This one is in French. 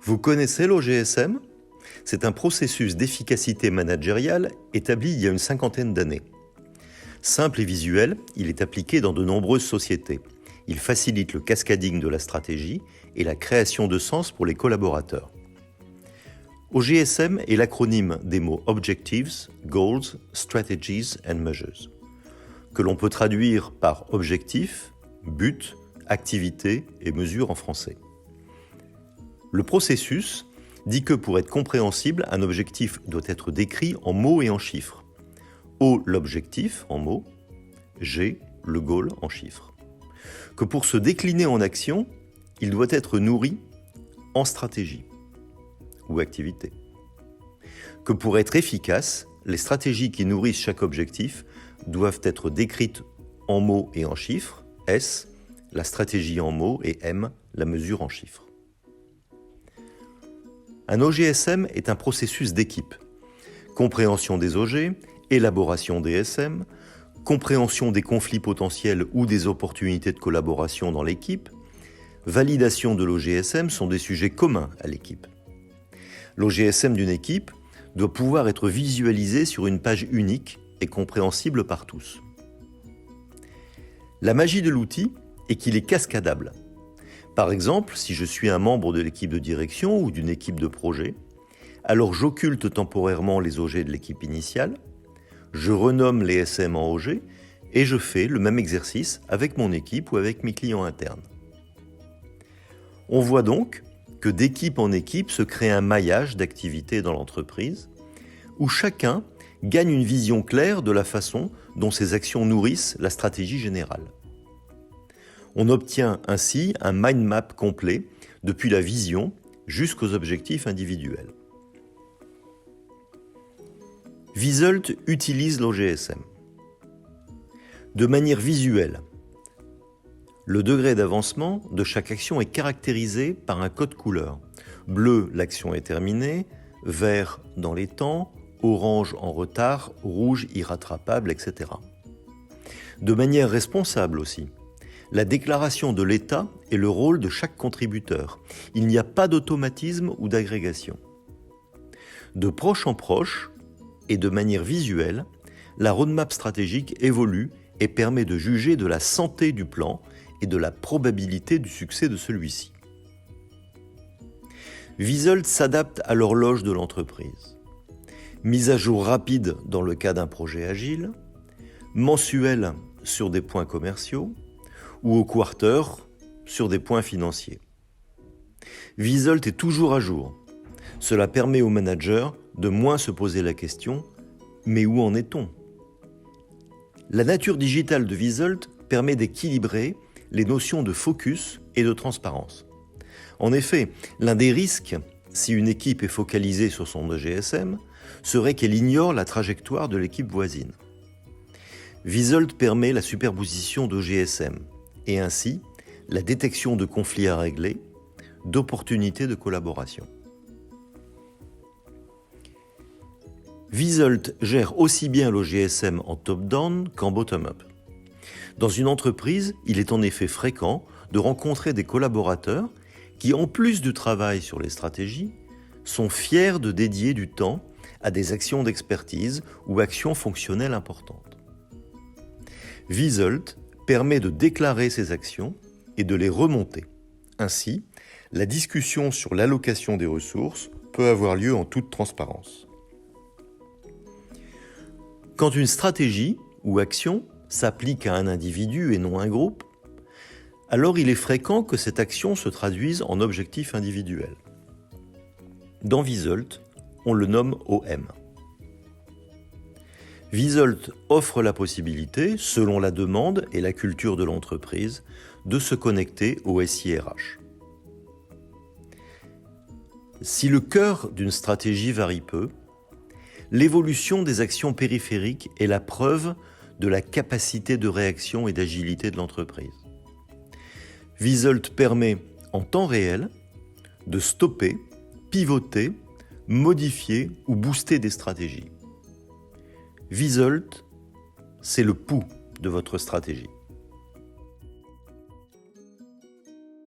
Vous connaissez l'OGSM ? C'est un processus d'efficacité managériale établi il y a une cinquantaine d'années. Simple et visuel, il est appliqué dans de nombreuses sociétés. Il facilite le cascading de la stratégie et la création de sens pour les collaborateurs. OGSM est l'acronyme des mots Objectives, Goals, Strategies and Measures, que l'on peut traduire par objectifs, buts, activités et mesures en français. Le processus dit que pour être compréhensible, un objectif doit être décrit en mots et en chiffres. O, l'objectif en mots, G, le goal en chiffres. Que pour se décliner en action, il doit être nourri en stratégie ou activité. Que pour être efficace, les stratégies qui nourrissent chaque objectif doivent être décrites en mots et en chiffres, S, la stratégie en mots, et M, la mesure en chiffres. Un OGSM est un processus d'équipe. Compréhension des OG, élaboration des SM, compréhension des conflits potentiels ou des opportunités de collaboration dans l'équipe, validation de l'OGSM sont des sujets communs à l'équipe. L'OGSM d'une équipe doit pouvoir être visualisé sur une page unique et compréhensible par tous. La magie de l'outil est qu'il est cascadable. Par exemple, si je suis un membre de l'équipe de direction ou d'une équipe de projet, alors j'occulte temporairement les OG de l'équipe initiale, je renomme les SM en OG et je fais le même exercice avec mon équipe ou avec mes clients internes. On voit donc que d'équipe en équipe se crée un maillage d'activités dans l'entreprise où chacun gagne une vision claire de la façon dont ses actions nourrissent la stratégie générale. On obtient ainsi un mind map complet depuis la vision jusqu'aux objectifs individuels. Visult utilise l'OGSM. De manière visuelle, le degré d'avancement de chaque action est caractérisé par un code couleur. Bleu, l'action est terminée, vert, dans les temps, orange, en retard, rouge, irrattrapable, etc. De manière responsable aussi. La déclaration de l'état est le rôle de chaque contributeur. Il n'y a pas d'automatisme ou d'agrégation. De proche en proche et de manière visuelle, la roadmap stratégique évolue et permet de juger de la santé du plan et de la probabilité du succès de celui-ci. Visult s'adapte à l'horloge de l'entreprise. Mise à jour rapide dans le cas d'un projet agile, mensuelle sur des points commerciaux, ou au quarter sur des points financiers. Visult est toujours à jour. Cela permet aux managers de moins se poser la question « mais où en est-on » La nature digitale de Visult permet d'équilibrer les notions de focus et de transparence. En effet, l'un des risques, si une équipe est focalisée sur son OGSM, serait qu'elle ignore la trajectoire de l'équipe voisine. Visult permet la superposition d'OGSM, et ainsi la détection de conflits à régler, d'opportunités de collaboration. Visult gère aussi bien l'OGSM en top-down qu'en bottom-up. Dans une entreprise, il est en effet fréquent de rencontrer des collaborateurs qui, en plus du travail sur les stratégies, sont fiers de dédier du temps à des actions d'expertise ou actions fonctionnelles importantes. Visult permet de déclarer ces actions et de les remonter. Ainsi, la discussion sur l'allocation des ressources peut avoir lieu en toute transparence. Quand une stratégie ou action s'applique à un individu et non à un groupe, alors il est fréquent que cette action se traduise en objectif individuel. Dans Visult, on le nomme OM. Visult offre la possibilité, selon la demande et la culture de l'entreprise, de se connecter au SIRH. Si le cœur d'une stratégie varie peu, l'évolution des actions périphériques est la preuve de la capacité de réaction et d'agilité de l'entreprise. Visult permet, en temps réel, de stopper, pivoter, modifier ou booster des stratégies. Visult, c'est le pouls de votre stratégie.